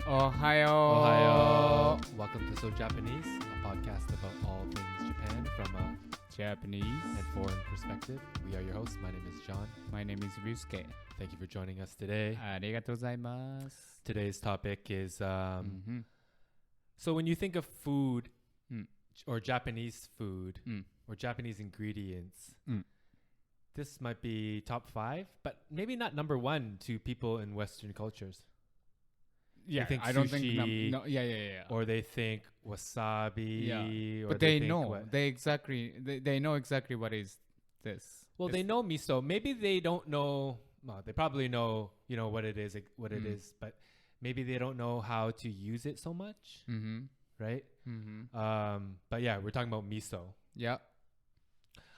Ohayo. Welcome to So Japanese, a podcast about all things Japan from a Japanese and foreign perspective. We are your hosts. My name is John. My name is Ryusuke. Thank you for joining us today. ありがとうございます。 Today's topic is so when you think of food or Japanese food or Japanese ingredients, this might be top 5, but maybe not number 1 to people in Western cultures. Yeah, think I don't sushi, think no, yeah. Or they think wasabi. Or But they know. They know exactly what is this. Well, they know miso. Maybe they don't know. Well, they probably know, what it is, but maybe they don't know how to use it so much, right? But yeah, we're talking about miso. Yeah.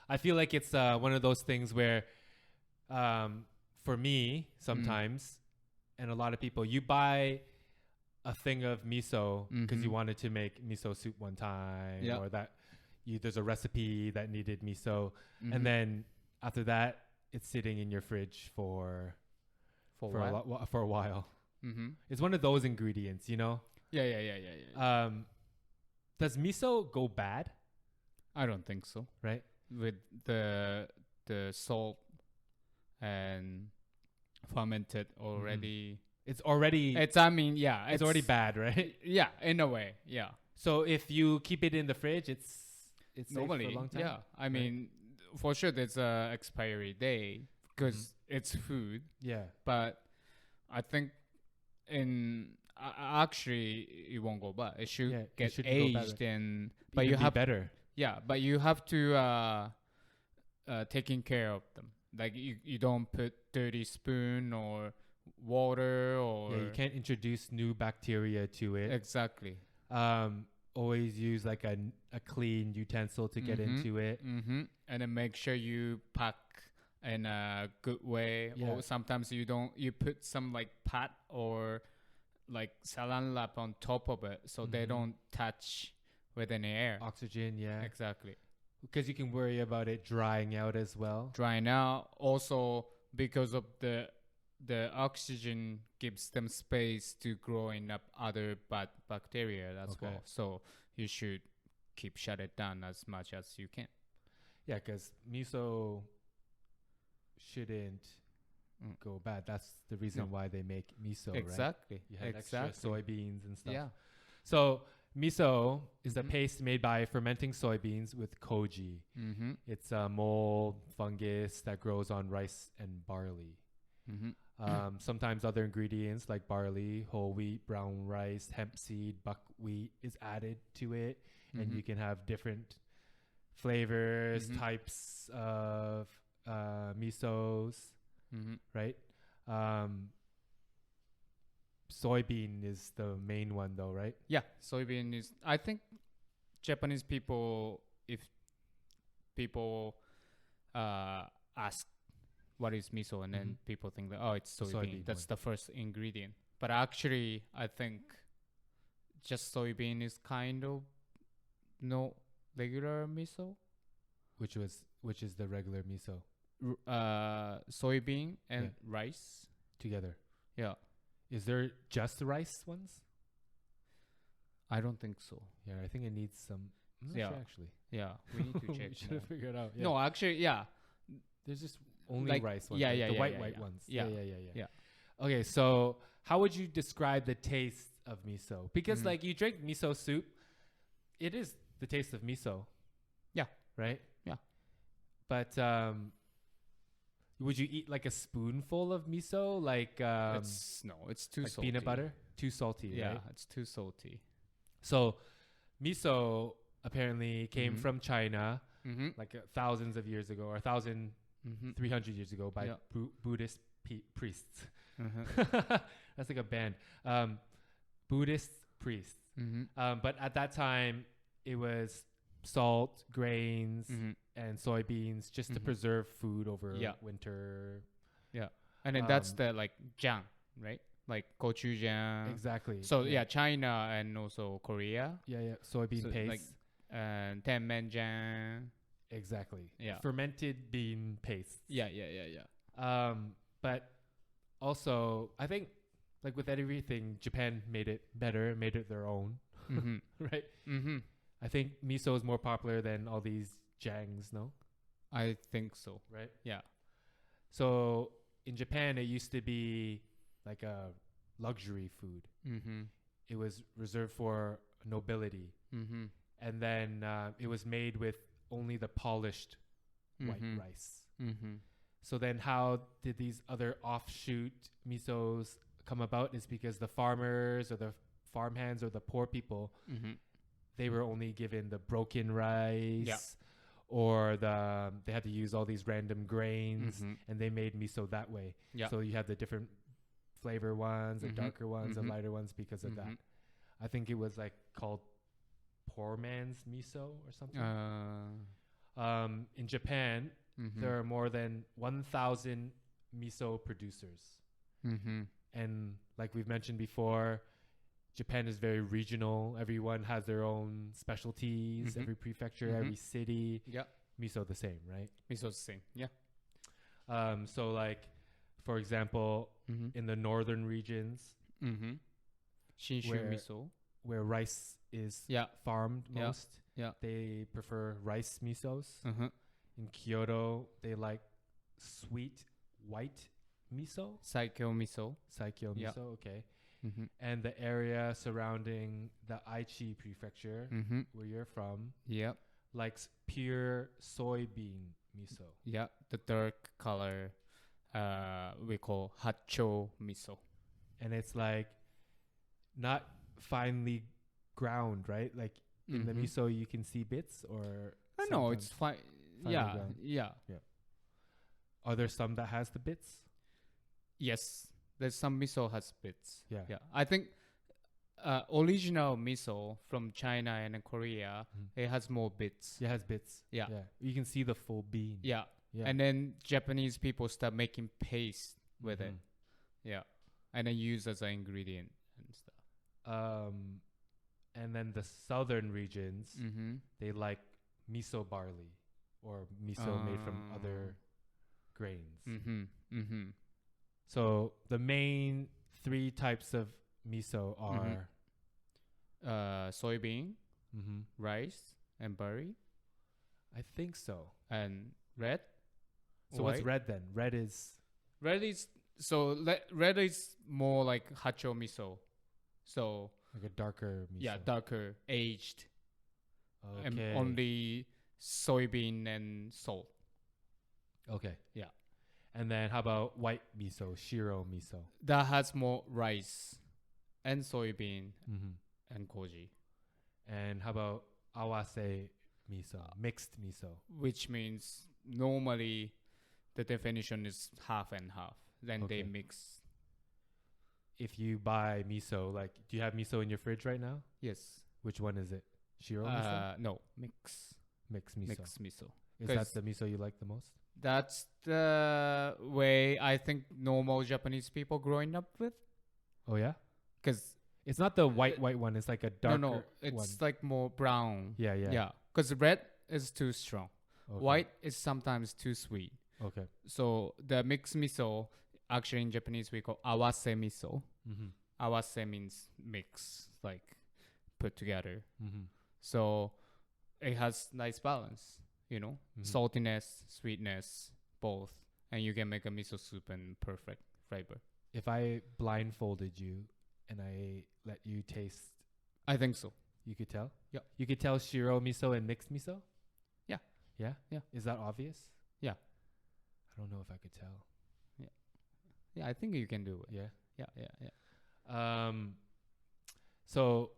I feel like it's one of those things where, for me, sometimes, and a lot of people, you buy a thing of miso because you wanted to make miso soup one time, or that there's a recipe that needed miso, and then after that, it's sitting in your fridge for a while. It's one of those ingredients, Yeah. Does miso go bad? I don't think so. Right? With the salt and fermented already. It's already It's already bad, right? Yeah, in a way. Yeah. So if you keep it in the fridge, it's safe Normally, for a long time. yeah. I mean, for sure, there's a expiry day because it's food. Yeah. But I think actually it won't go bad. It should get aged and but you have better. Yeah, but you have to taking care of them. Like you don't put dirty spoon or water or you can't introduce new bacteria to it. Exactly. Always use like a clean utensil to get into it. And then make sure you pack in a good way. Yeah. Or sometimes you put some like pat or like saran wrap on top of it so they don't touch with any air. Oxygen, yeah. Exactly. Because you can worry about it drying out as well. Drying out also because of the oxygen gives them space to growing up other bad bacteria as well. So you should shut it down as much as you can. Yeah, because miso shouldn't go bad. That's the reason why they make miso, exactly. Right? You had extra soybeans and stuff. Yeah. So miso is a paste made by fermenting soybeans with koji. It's a mold fungus that grows on rice and barley. Sometimes other ingredients like barley, whole wheat, brown rice, hemp seed, buckwheat is added to it, and you can have different flavors, types of misos, right? Soybean is the main one though, right? Yeah, soybean is. I think Japanese people, if people ask what is miso, and then people think that it's soybean. That's the first ingredient. But actually, I think just soybean is kind of no regular miso. Which is the regular miso? Soybean and rice together. Yeah. Is there just rice ones? I don't think so. Yeah, I think it needs some. I'm not sure actually. Yeah, we need to check. We should have figured out. Yeah. No, actually, yeah. There's just only like, rice ones. Yeah, right? yeah, the yeah, white ones. Yeah. Yeah. Okay, so how would you describe the taste of miso? Because like you drink miso soup, it is the taste of miso. Yeah. Right? Yeah. But would you eat like a spoonful of miso? Like it's too like salty. Peanut butter? Too salty, yeah, right? It's too salty. So miso apparently came from China like thousands of years ago, or 1,300 years ago by Buddhist priests. That's like a band. Buddhist priests. But at that time, it was salt, grains, and soybeans just to preserve food over winter. Yeah. And then that's the like jang, right? Like gochujang. Exactly. So China and also Korea. Yeah. Soybean paste. Like tenmenjang. Exactly. Yeah. Fermented bean paste. Yeah. But also, I think like with everything, Japan made it better, made it their own, right? I think miso is more popular than all these jangs, no? I think so. Right? Yeah. So in Japan, it used to be like a luxury food. It was reserved for nobility. And then it was made with only the polished white rice. So then how did these other offshoot misos come about is because the farmers or the farmhands or the poor people, they were only given the broken rice or they had to use all these random grains and they made miso that way. So you have the different flavor ones, the darker ones, the lighter ones because of that. I think it was like called poor man's miso or something. In Japan, there are more than 1,000 miso producers. And like we've mentioned before, Japan is very regional. Everyone has their own specialties. Every prefecture, every city. Yeah. Miso the same, right? Miso's the same. Yeah. So like, for example, in the northern regions, Shinshu miso, where rice is farmed most, they prefer rice misos. In Kyoto, they like sweet white miso. Saikyo miso. Saikyo miso, okay. And the area surrounding the Aichi prefecture, where you're from, likes pure soybean miso. Yeah, the dark color we call hacho miso. And it's like not finely ground, right? Like in the miso, you can see bits or... No, it's fine. Yeah. Are there some that has the bits? Yes, there's some miso has bits. Yeah. I think original miso from China and Korea, it has more bits. It has bits. Yeah. You can see the full bean. Yeah. And then Japanese people start making paste with it. Yeah. And then use as an ingredient and stuff. And then the southern regions, they like miso barley or miso made from other grains. So the main three types of miso are soybean, rice, and barley. I think so. And red. So what's red then? Red is more like hacho miso. So like a darker miso. Yeah, darker, aged. Okay. And only soybean and salt. Okay. Yeah. And then how about white miso, shiro miso? That has more rice and soybean and koji. And how about awase miso, mixed miso? Which means normally the definition is half and half. Then they mix. If you buy miso, like, do you have miso in your fridge right now? Yes. Which one is it? Shiro miso? No, mixed miso. Mixed miso. Is that the miso you like the most? That's the way I think normal Japanese people growing up with. Oh yeah? Because it's not the white one. It's like a darker No, it's like more brown. Yeah. Because red is too strong. Okay. White is sometimes too sweet. Okay. So the mixed miso, actually in Japanese we call awase miso. Awase means mix, like put together. So it has nice balance, saltiness, sweetness, both. And you can make a miso soup and perfect flavor. If I blindfolded you and I let you taste... I think so. You could tell? Yeah. You could tell shiro miso and mixed miso? Yeah. Yeah? Yeah. Is that obvious? Yeah. I don't know if I could tell. Yeah, I think you can do it. Yeah. So,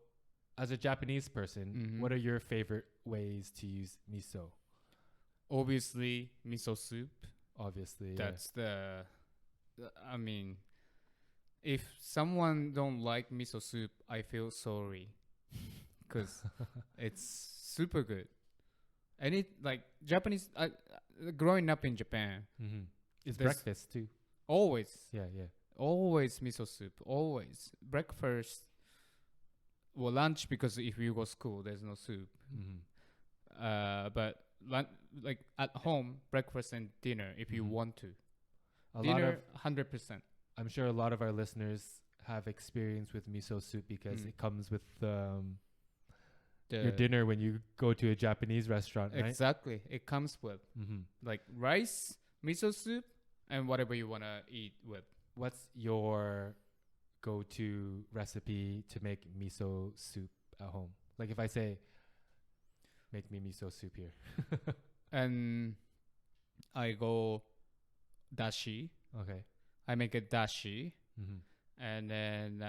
as a Japanese person, what are your favorite ways to use miso? Obviously, miso soup. Obviously, that's I mean, if someone don't like miso soup, I feel sorry, because it's super good. And it like Japanese, growing up in Japan, it's breakfast too. Always. Yeah. Always miso soup. Always breakfast. Well, lunch, because if you go school, there's no soup. But like at home, breakfast and dinner, if you want to. Dinner, 100%. I'm sure a lot of our listeners have experience with miso soup because it comes with your The dinner when you go to a Japanese restaurant, right? exactly. It comes with like rice, miso soup, and whatever you want to eat with. What's your go-to recipe to make miso soup at home? Like if I say, make me miso soup here. And I go dashi. Okay. I make a dashi. Mm-hmm. And then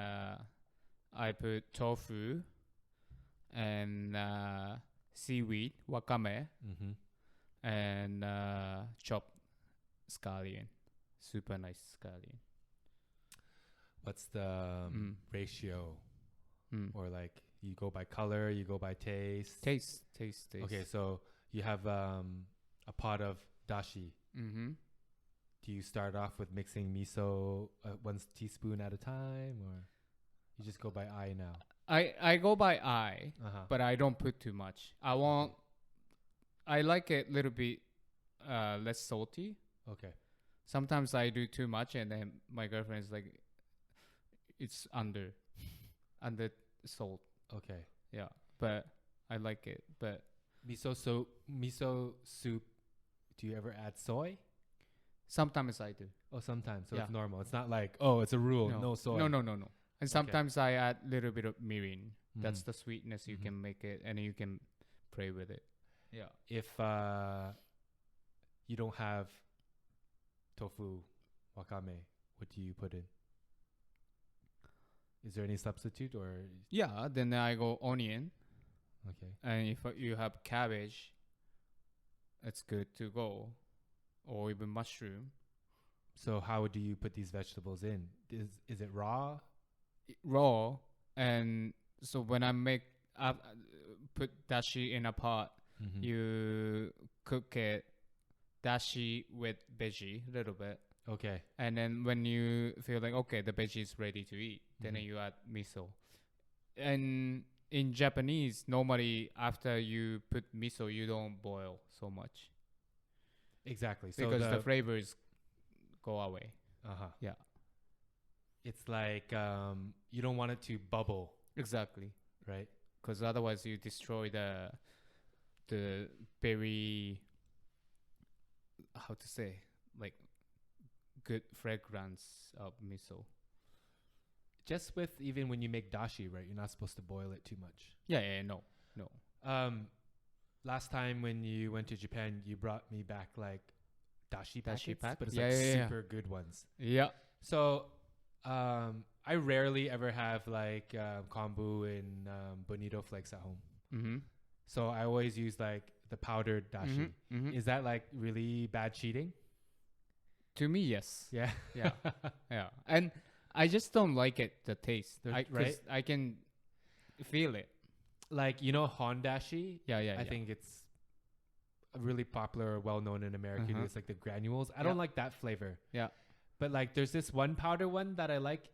I put tofu and seaweed, wakame, and chopped scallion. Super nice scallion. What's the ratio? Or like you go by color, you go by taste? Taste. Okay, so you have a pot of dashi. Do you start off with mixing miso 1 teaspoon at a time, or you just go by eye now? I go by eye, but I don't put too much. I like it a little bit less salty. Okay. Sometimes I do too much, and then my girlfriend is like, it's under salt. Okay. Yeah, but I like it. But miso soup, do you ever add soy? Sometimes I do. Oh, sometimes. So it's normal. It's not like, oh, it's a rule, no soy. No. And sometimes I add a little bit of mirin. That's the sweetness you can make it, and you can play with it. Yeah. If you don't have tofu, wakame, what do you put in? Is there any substitute or? Yeah, then I go onion. Okay. And if you have cabbage, it's good to go. Or even mushroom. So how do you put these vegetables in? Is it raw? Raw. And so when I put dashi in a pot, you cook it dashi with veggie a little bit. Okay. And then when you feel like, okay, the veggie is ready to eat, then you add miso. And in Japanese, normally after you put miso, you don't boil so much. Exactly. So because the flavors go away. Yeah. It's like you don't want it to bubble. Exactly. Right? Because otherwise you destroy the very, how to say, like good fragrance of miso. Just with even when you make dashi, right? You're not supposed to boil it too much. Yeah, no. Last time when you went to Japan, you brought me back like dashi packets, but it's super good ones. Yeah. So I rarely ever have like kombu and bonito flakes at home. So I always use like the powdered dashi. Is that like really bad cheating? To me, yes. Yeah. Yeah. And I just don't like it, the taste. Right? I can feel it. Like, you know, hondashi? Yeah. I think it's really popular, well-known in America. It's like the granules. I don't like that flavor. Yeah. But like there's this one powder one that I like,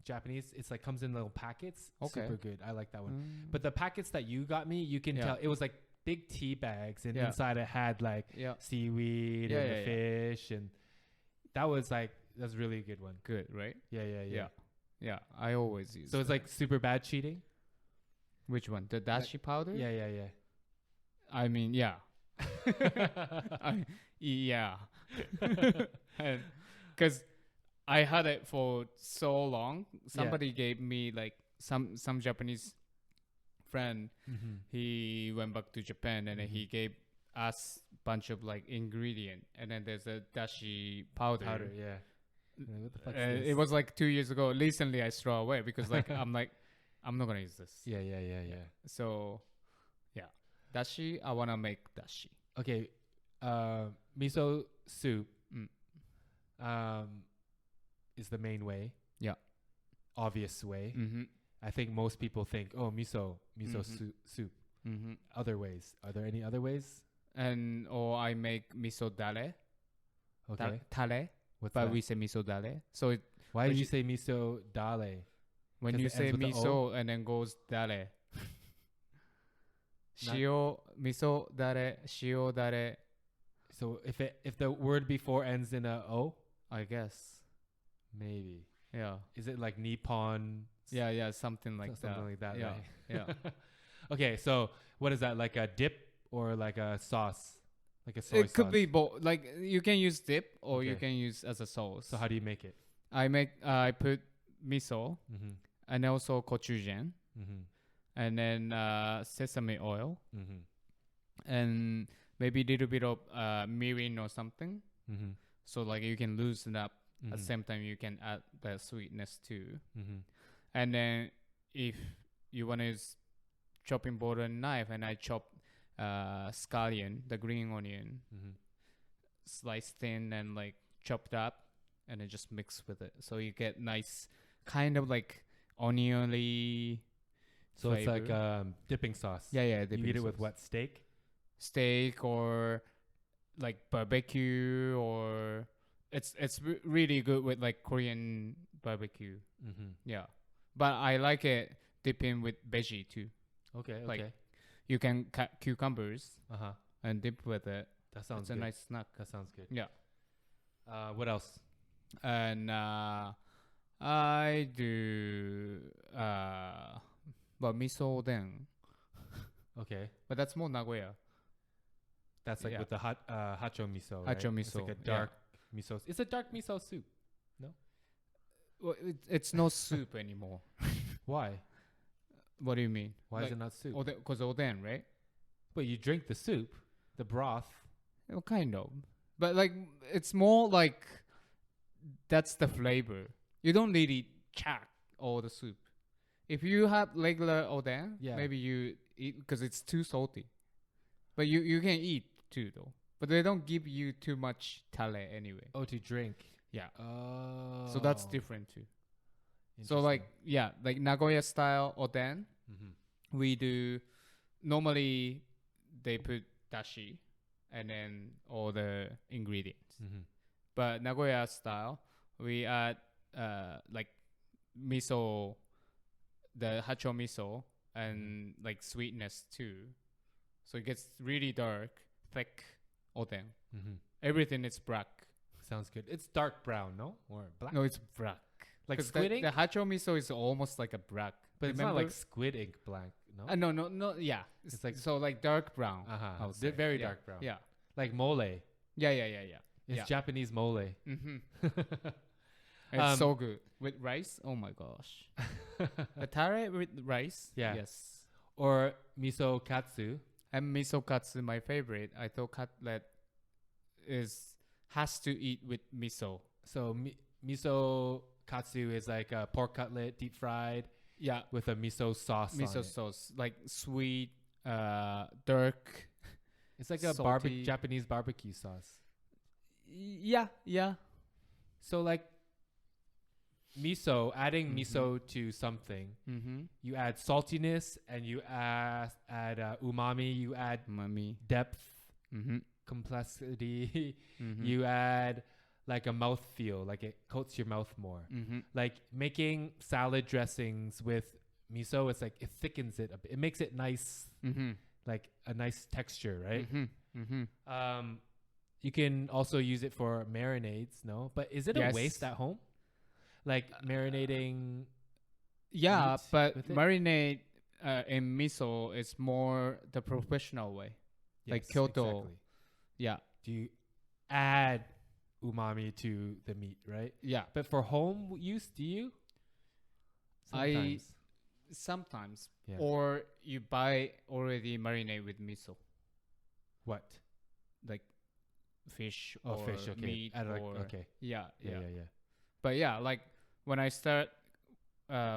Japanese. It's like comes in little packets. Okay. Super good. I like that one. But the packets that you got me, you can tell it was like big tea bags, and inside it had like seaweed and the fish, and that's really a good one. Good, right? Yeah. I always use. So it's like super bad cheating. Which one? The dashi powder? Yeah. I mean, yeah. Yeah. Because I had it for so long. Somebody gave me like some Japanese friend. He went back to Japan and then he gave us bunch of like ingredient, and then there's a dashi powder. Yeah. What the fuck is this? It was like 2 years ago. Recently I throw away because like I'm not gonna use this. Yeah. So yeah, dashi, I wanna make dashi. Okay, miso soup is the main way. Yeah, obvious way. I think most people think, oh, miso soup. Other ways? Are there any other ways? Or I make miso dare. Okay. Tare. What's but that? we say miso dare. So why did you say miso dare? When you say miso and then goes dare. Shio, miso dare, shio dare. So if the word before ends in a o, I guess. maybe. Yeah. Is it like Nippon? Yeah, something like that. Something like that, Yeah. right? Yeah. Okay, so what is that? Like a dip or like a sauce? Like a soy sauce? It could be both. Like you can use dip or you Okay. can use as a sauce. So how do you make it? I put miso Mm-hmm. and also gochujang Mm-hmm. and then sesame oil Mm-hmm. and maybe a little bit of mirin or something. Mm-hmm. So like you can loosen up. At the Mm-hmm. same time, you can add the sweetness too. Mm-hmm. And then if you want to use chopping board and knife, and I chop scallion, the green onion, Mm-hmm. sliced thin and like chopped up, and then just mix with it. So you get nice kind of like oniony. So it's like flavor. dipping sauce. Yeah. You eat it with what? Steak or like barbecue, or it's really good with like Korean barbecue. Mm-hmm. Yeah, but I like it dipping with veggie too. Okay. Like you can cut cucumbers Uh-huh. and dip with it. That sounds It's good. a nice snack. That sounds good. Yeah. What else? And I do miso oden, Okay. but that's more Nagoya. That's like Yeah. with the hacho miso, right? Hacho It's like miso, a dark miso. It's a dark miso soup. Well, it's no soup anymore. Why? What do you mean? Why like, is it not soup? Because oden, right? But you drink the soup, the broth. Well, kind of, but like it's more like that's the flavor. You don't really check all the soup. If you have regular oden, Yeah. maybe you eat because it's too salty. But you can eat too though. But they don't give you too much tale anyway. Oh, to drink. Yeah. Oh. So that's different too. So like like Nagoya style oden, Mm-hmm. we do normally they put dashi and then all the ingredients. Mm-hmm. But Nagoya style, we add like miso, the hacho miso, and like sweetness too. So it gets really dark, thick oden. Mm-hmm. Everything is black. Sounds good. It's dark brown, no? Or black? No, it's black. Like 'Cause squid ink? the hacho miso is almost like a black. But it's not Remember? like squid ink black, no? No. Yeah, It's like- so like dark brown. Uh-huh. I would say. Very Yeah, dark brown. Yeah. Like mole. Yeah. It's Yeah. Japanese mole. Mm-hmm. It's so good with rice. Oh my gosh. The tare with rice. Yeah. Yes. Or miso katsu. And miso katsu, my favorite. I thought cutlet has to eat with miso. So miso katsu is like a pork cutlet deep fried Yeah. with a miso sauce on Miso it. sauce, like sweet, dark. It's like a salty. Japanese barbecue sauce. Yeah. So like miso, adding Mhm. miso to something, Mm-hmm. you add saltiness and you add umami, you add Mommy. depth, Mm-hmm. complexity, Mm-hmm. you add like a mouth feel, like it coats your mouth more. Mm-hmm. Like making salad dressings with miso, it's like it thickens it a bit. It makes it nice, Mm-hmm. like a nice texture, right? Mm-hmm. Mm-hmm. You can also use it for marinades, no? But is it a Yes. waste at home? Like marinating? Yeah, meat but with it? marinade in miso is more the professional way. Like Yes, Kyoto. exactly. Yeah. Do you add umami to the meat, right? Yeah. But for home use, do you? Sometimes. Yeah. Or you buy already marinade with miso, What? like fish Oh, or fish. Okay. meat Add or okay. yeah. Yeah. But yeah, like when I start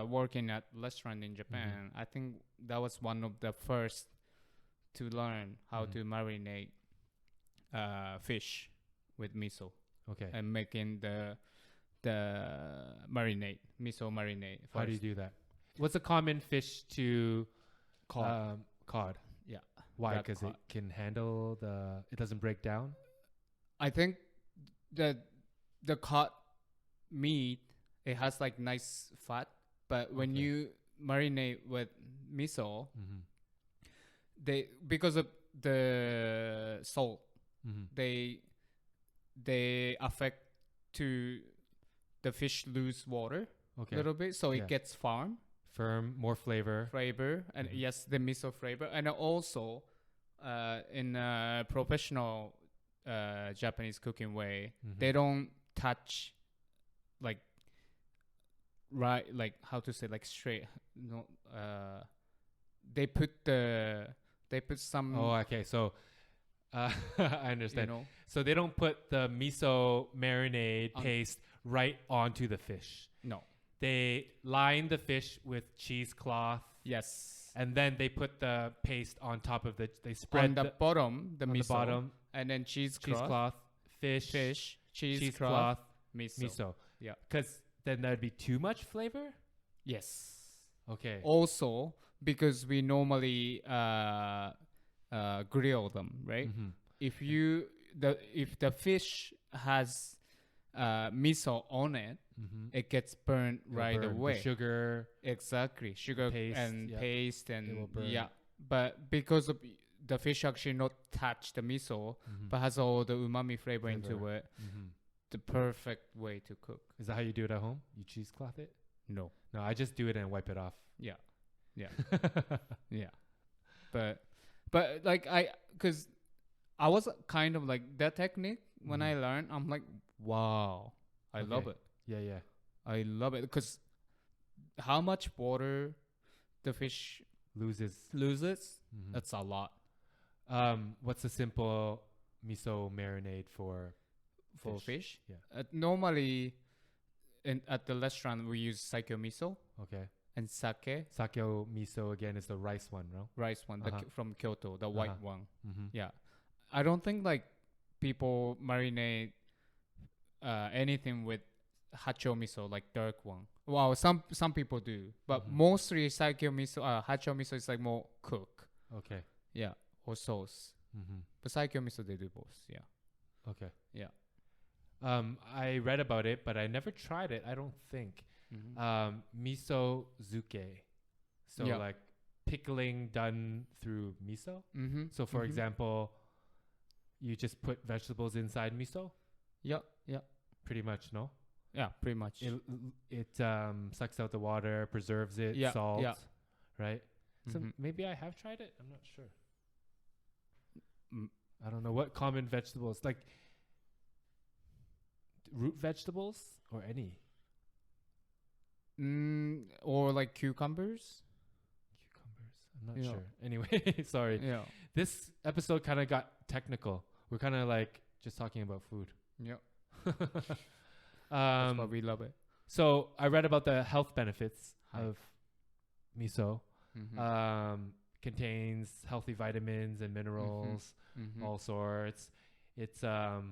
working at restaurant in Japan, I think that was one of the first to learn how Mhm. to marinate fish with miso Okay. and making the marinade, miso marinade. How do you first. do that? What's a common fish to Cod. cod? Yeah. Why? Black Because it cod. can handle it doesn't break down. I think the cod meat, it has like nice fat, but when Okay. you marinate with miso, Mm-hmm. because of the salt, Mm-hmm. they affect to the fish lose water a Okay. little bit, so Yeah. it gets Firm, more flavor. and Mhm. yes, the miso flavor, and also in a professional Japanese cooking way, Mhm. they don't touch like like how to say, like straight. No, they put some. Oh, okay. So I understand. You know, So they don't put the miso marinade On- paste right onto the fish. no. They line the fish with cheesecloth, Yes. and then they put the paste on top of the. They On spread the bottom, the on miso, the bottom and then cheesecloth, cheesecloth, fish, cheesecloth, cheesecloth, miso. miso. Yeah. Because then that'd be too much flavor. Yes. Okay. Also, because we normally grill them, right? Mhm. If the fish has miso on it, Mhm. it gets burnt It'll right burn. away. The sugar. Exactly, sugar paste, and yeah. paste It will and burn. yeah. But because of the fish actually not touch the miso, Mhm. but has all the umami flavor into Flavor. it, Mhm. the perfect way to cook. Is that how you do it at home? You cheesecloth it? No. No, I just do it and wipe it off. Yeah. Yeah. Yeah. But like because I was kind of like that technique when I learned. I'm like, wow, I love Okay. it. Yeah, yeah. I love it because how much water the fish Loses. loses, Mhm. that's a lot What's a simple miso marinade for for fish. Yeah. Normally, at the restaurant we use saikyo miso Okay. and sake Sakyo miso again is the rice one, no? rice one, Uh-huh. from Kyoto, the white Uh-huh. one. Mm-hmm. Yeah, I don't think like people marinate anything with hacho miso, like dark one. Well, some people do, but Mhm. mostly saikyo miso, hacho miso is like more cook. Okay. Yeah, or sauce. Mm-hmm. But saikyo miso they do both. Yeah. Okay. Yeah. I read about it, but I never tried it. I don't think. Mm-hmm. Miso zuke. So Yeah. like pickling done through miso. Mm-hmm. So for example, you just put vegetables inside miso. Yeah. Yeah. Pretty much, no? Yeah. Pretty much. It sucks out the water, preserves it, Yeah, salt, yeah. right? So Mhm. maybe I have tried it. I'm not sure. Mm. I don't know what common vegetables, like root vegetables or any Or like cucumbers. cucumbers. I'm not Yeah. sure. Anyway, sorry. Yeah. This episode kind of got technical. We're kind of like just talking about food. Yeah. That's why we love it. So I read about the health benefits Hi. of miso. Mm-hmm. Contains healthy vitamins and minerals, Mm-hmm. all sorts. It's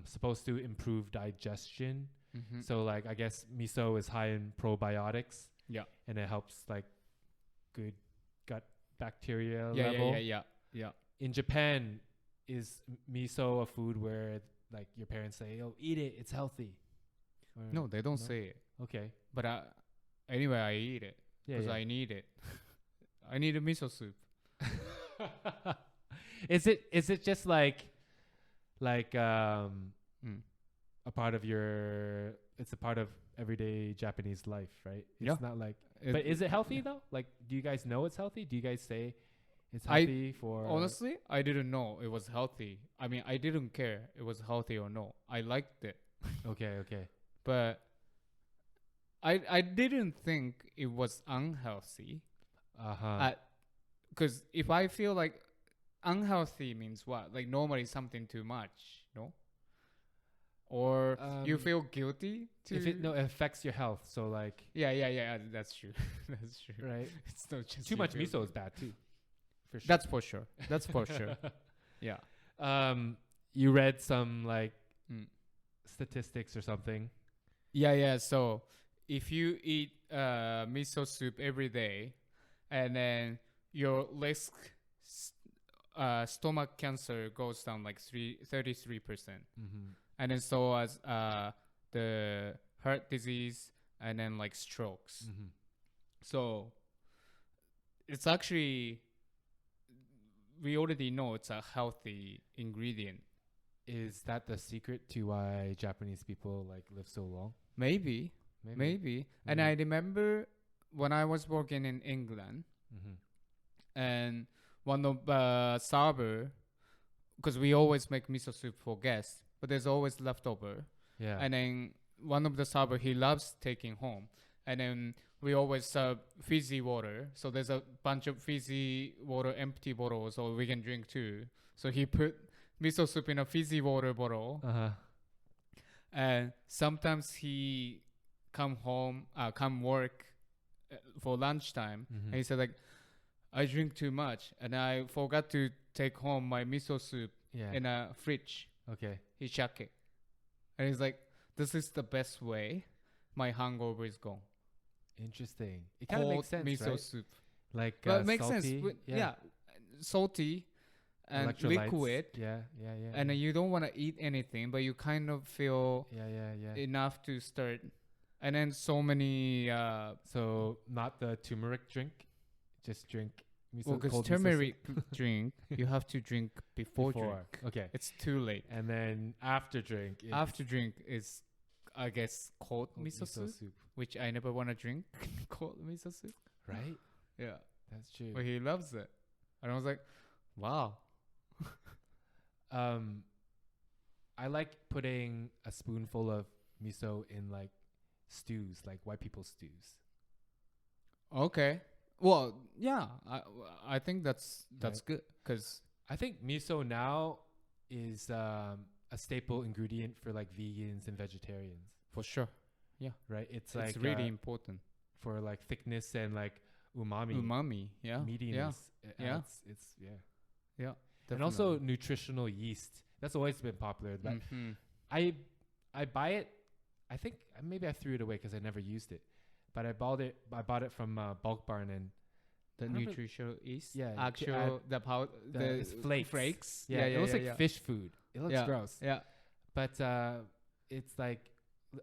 supposed to improve digestion. Mm-hmm. So like I guess miso is high in probiotics. Yeah. And it helps like good gut bacteria Yeah. level. Yeah. Yeah. Yeah. In Japan, is miso a food where like your parents say, "Oh, eat it, it's healthy"? Or No, they don't no? say it. Okay. But anyway, I eat it Yeah. because yeah. I need it. I need a miso soup. Is it just like Mm. a part of your, it's a part of everyday Japanese life, right? It's Yeah. not like, but is it healthy though? Like, do you guys know it's healthy? Do you guys say it's I- healthy for? Honestly, I didn't know it was healthy. I mean, I didn't care it was healthy or no. I liked it, Okay. but I didn't think it was unhealthy. Uh-huh. Because if I feel like unhealthy means what? Like normally something too much, no? Or you feel guilty to if it affects your health, so like, yeah, that's true. That's true. right? It's not just Too you much feel miso guilty. is bad too. For sure. That's for sure. That's for sure. Yeah. You read some like Mm. statistics or something. Yeah. So if you eat miso soup every day, and then your risk stomach cancer goes down like 33%, Mm-hmm. and then so as the heart disease and then like strokes. Mm-hmm. So it's actually, we already know it's a healthy ingredient. Is that the secret to why Japanese people like live so long? Maybe Maybe. And I remember when I was working in England, and one of server, because we always make miso soup for guests, but there's always leftover. Yeah. And then one of the server, he loves taking home. And then we always serve fizzy water. So there's a bunch of fizzy water, empty bottles, so we can drink too. So he put miso soup in a fizzy water bottle. And sometimes he come work for lunchtime. And he said like, I drink too much and I forgot to take home my miso soup in a fridge. Okay. He checked it. And he's like, this is the best way my hangover is gone. Interesting. It kind of makes sense, miso right? soup. Like it makes salty, sense. Yeah. Salty and liquid. Yeah. And you don't want to eat anything, but you kind of feel enough to start. And then so many... so not the turmeric drink? Just drink miso. Well, because turmeric drink, you have to drink before drink. Okay. It's too late. And then after drink. After drink is, I guess, cold miso soup, which I never want to drink. Cold miso soup. Right? Yeah. That's true. But he loves it. And I was like, wow. I like putting a spoonful of miso in like stews, like white people stews. Okay. Well, yeah, I think that's good because I think miso now is a staple ingredient for like vegans and vegetarians. For sure. Yeah. Right? It's really important for like thickness and like umami. Umami, yeah. Meatiness. Yeah. It's Yeah. Definitely. And also nutritional yeast. That's always been popular. But I buy it. I think maybe I threw it away because I never used it. But I bought it from Bulk Barn and the nutritional yeast. Yeah, actual the flakes. Yeah, it looks like fish food. It looks gross. Yeah, but it's like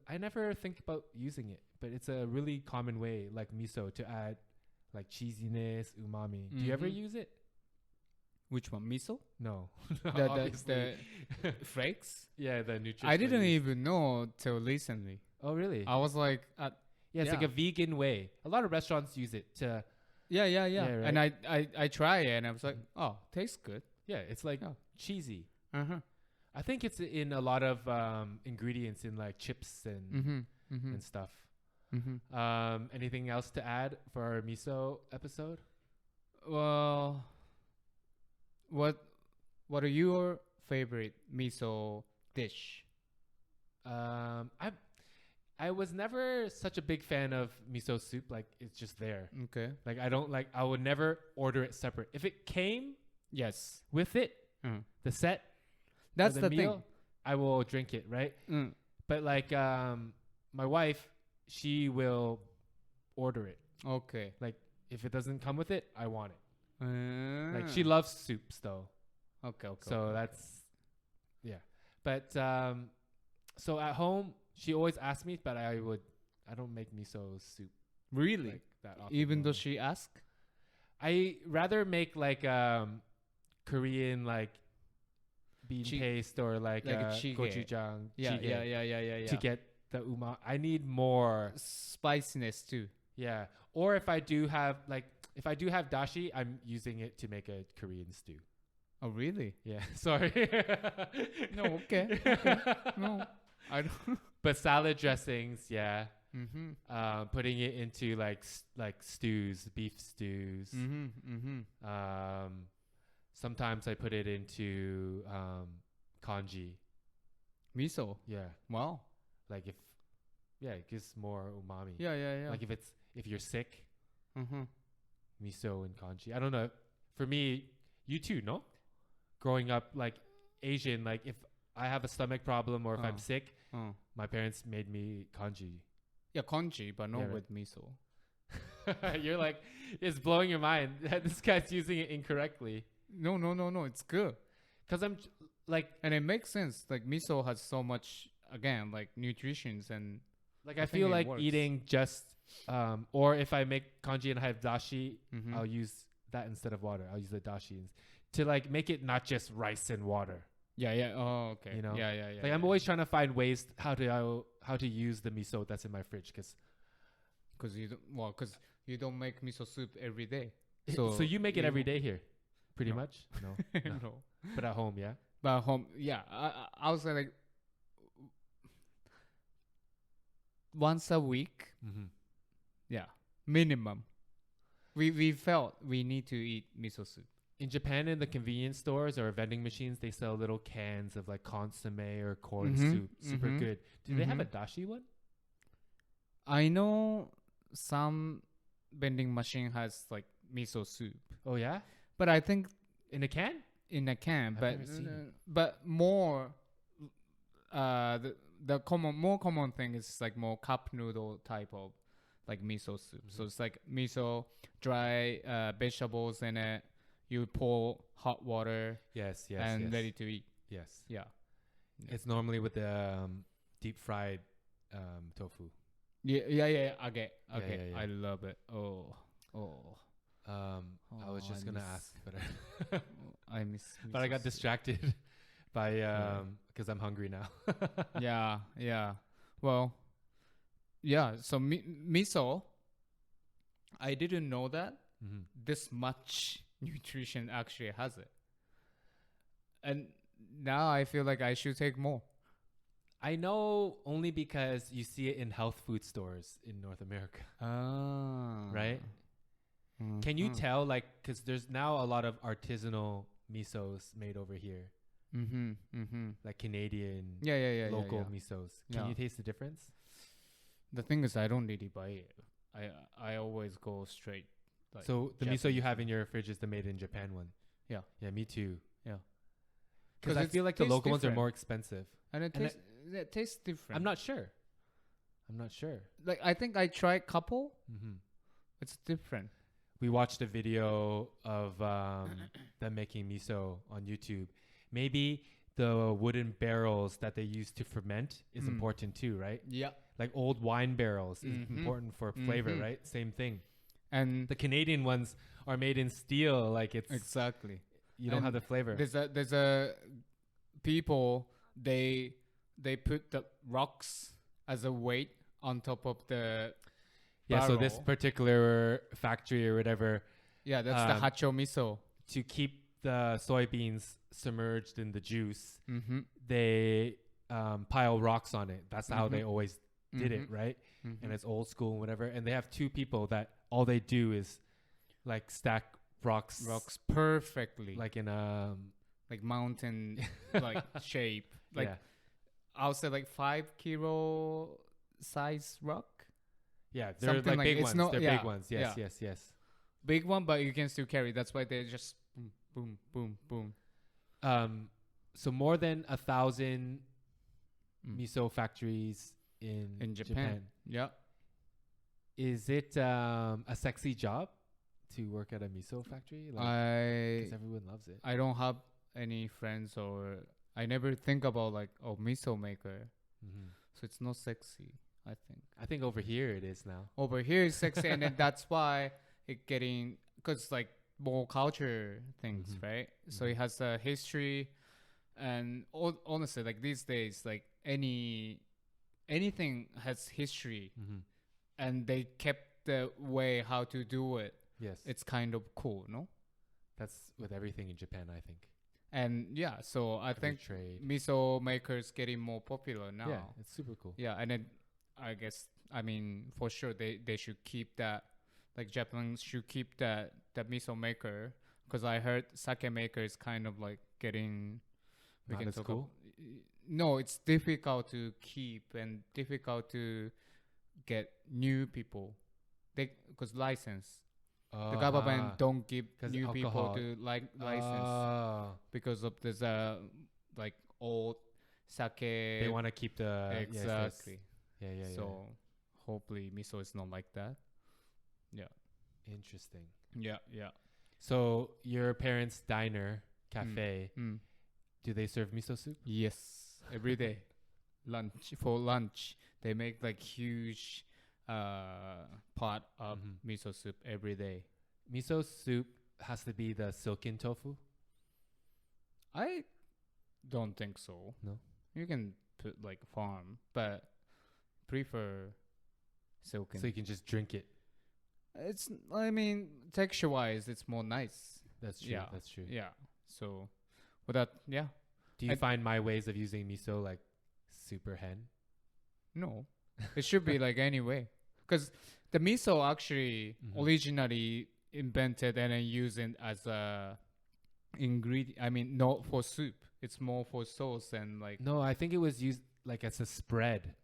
I never think about using it, but it's a really common way, like miso, to add like cheesiness, umami. Do you ever use it? Which one, miso? No, the flakes. Yeah, the nutritional. I didn't even know till recently. Oh, really? I was like, it's like a vegan way. A lot of restaurants use it to. Yeah. Right? And I try it and I was like, oh, tastes good. Yeah, it's like cheesy. I think it's in a lot of ingredients in like chips and stuff. Anything else to add for our miso episode? Well, what are your favorite miso dish? I was never such a big fan of miso soup. Like it's just there. Okay. Like I would never order it separate. If it came with it, the set, that's the the meal, thing. I will drink it, right? But like my wife, she will order it. Okay. Like if it doesn't come with it, I want it. Like she She loves soups though. Okay. So that's But so at home, she always asks me, but I don't make miso soup. Really? Like that often. Even though she asks? I rather make like Korean like bean paste or like a jjigae. gochujang. Yeah. To get the I need more spiciness too. Yeah. Or if I do have dashi, I'm using it to make a Korean stew. Oh, really? Yeah. Sorry. No, okay. No, I don't. But salad dressings, yeah. Putting it into like stews, beef stews. Sometimes I put it into congee. Miso. Yeah. Wow. Like it gives more umami. Yeah. Like if you're sick, miso and congee. I don't know. For me, you too, no? Growing up like Asian, like if I have a stomach problem or if I'm sick, my parents made me congee. Yeah, congee, but not with miso. You're like, it's blowing your mind. This guy's using it incorrectly. No. It's good. Because I'm like... And it makes sense. Like, miso has so much, again, like, nutritions and... Like, I feel like eating just... or if I make congee and I have dashi, I'll use that instead of water. I'll use the dashi to, like, make it not just rice and water. Yeah. Oh, okay. You know? Yeah. Like I'm always trying to find ways how to use the miso that's in my fridge because because you don't make miso soup every day. so you make it every day here, pretty No. much. No. No. But at home, yeah. But home, yeah. I would say like once a week. Mm-hmm. Yeah, minimum. We felt we need to eat miso soup. In Japan, in the convenience stores or vending machines, they sell little cans of like consomme or corn soup. Super good. Do they have a dashi one? I know some vending machine has like miso soup. Oh yeah, But I think in a can. in a can, I've never seen it. but more the more common thing is like more cup noodle type of like miso soup. So it's like miso, dry vegetables in it. You pour hot water Yes. and ready to eat. Yes. Yeah. It's normally with the deep fried tofu. Yeah. Okay. Yeah. I love it. Oh. I was just gonna ask, but I miss. but I got miso soup. distracted by because I'm hungry now. Yeah. Well, yeah. So miso, I didn't know that this much nutrition actually has it, and now I feel like I should take more. I know only because you see it in health food stores in North America, right? Can you tell, like, because there's now a lot of artisanal misos made over here, like Canadian, local misos. Can you taste the difference? The thing is, I don't really buy it. I always go straight. Like So the miso Japanese you have in your fridge is the made in Japan one. Yeah. Yeah, me too. Yeah. Because I feel like the tastes local ones are different. more expensive. and it and tastes it tastes different. I'm not sure. like I think I tried couple. Mm-hmm. It's different. We watched a video of them making miso on YouTube. Maybe the wooden barrels that they use to ferment is important too, right? Yeah. Like old wine barrels is important for flavor, right? Same thing. And The Canadian ones are made in steel, like it's exactly. you don't And have the flavor. There's a people they put the rocks as a weight on top of the Yeah, so this barrel. particular factory or whatever, Yeah, that's the hacho miso. to keep the soybeans submerged in the juice, Mm-hmm. they pile rocks on it. That's how they always did it, right? Mm-hmm. And it's old school and whatever. And they have two people that all they do is like stack rocks, perfectly, like in like mountain like shape. Like yeah. I'll say like 5 kilo size rock. Yeah, they're Something like big it's ones. not- They're yeah, big ones. Yes, yeah. yes. Big one, but you can still carry. That's why they just boom, boom, boom. So more than 1,000 miso factories in Japan. Yeah. Is it a sexy job to work at a miso factory? Like, because everyone loves it. I don't have any friends, or I never think about like miso maker. So it's not sexy, I think. I think over here it is now. Over here is sexy, and then that's why it getting, because like more culture things, right? So it has a history, and honestly, like these days, like anything has history, and they kept the way how to do it. Yes, It's kind of cool, no? that's with everything in Japan, I think. And yeah, so I think trade. miso makers getting more popular now. Yeah, it's super cool. Yeah, and then I guess, I mean, for sure they should keep that, like Japan should keep that miso maker, because I heard sake maker is kind of like getting, Not as cool? No, it's difficult to keep and difficult to get new people. Because license. The government don't give 'Cause new alcohol. people to license because of this like old sake. They want to keep the Exactly. Yeah. So hopefully miso is not like that. Yeah. Interesting. Yeah. So your parents' diner cafe, do they serve miso soup? Yes. Every day. For lunch. They make like huge pot of miso soup every day. Miso soup has to be the silken tofu. I don't think so. No? You can put like farm, but prefer silken. So you can just drink it. It's, I mean, texture-wise, it's more nice. That's true. Yeah. That's true. Yeah. So, without, yeah. Do you find my ways of using miso like super hen? No. It should be like any way. Because the miso actually originally invented and then used it as a ingredient. I mean, not for soup. It's more for sauce and like. No, I think it was used like as a spread.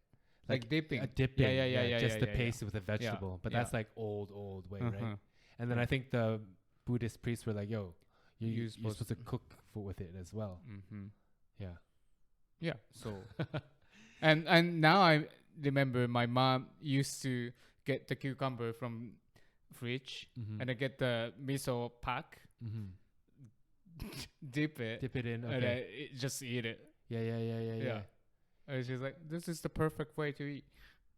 Like dipping. A dipping. Yeah. Just to paste it with a vegetable. But that's like old way, right? And then I think the Buddhist priests were like, yo, you're supposed to cook with it as well. Yeah. Yeah. So, and now I remember my mom used to get the cucumber from fridge and I get the miso pack, dip it in, and just eat it. Yeah. And she's like, this is the perfect way to eat.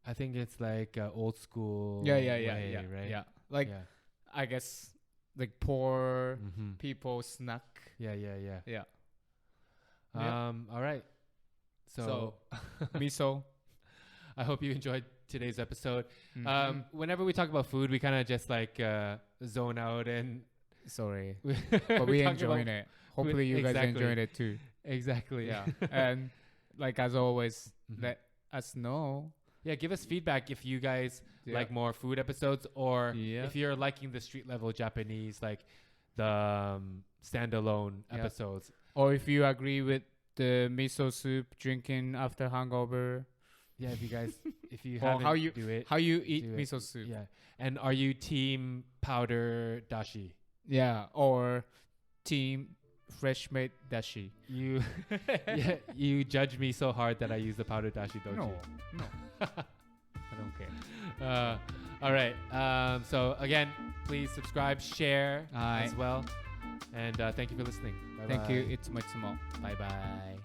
I think it's like old school. Yeah. Right? Yeah. Like, I guess like poor people snack. Yeah. Yeah. All right. So miso. I hope you enjoyed today's episode. Whenever we talk about food, we kind of just like zone out and sorry, but we enjoyed it. Hopefully you guys enjoyed it too. Exactly. Yeah. And like as always, let us know. Yeah, give us feedback if you guys like more food episodes, or if you're liking the street level Japanese, like the standalone episodes. Or if you agree with the miso soup drinking after hangover. Yeah, if you haven't how you eat miso soup. Yeah, and are you team powder dashi? Yeah, or team fresh made dashi. You judge me so hard that I use the powder dashi, don't you? No, I don't care. All right. So again, please subscribe, share as well, and thank you for listening. Bye. Thank you. It's Matsumo. Bye bye.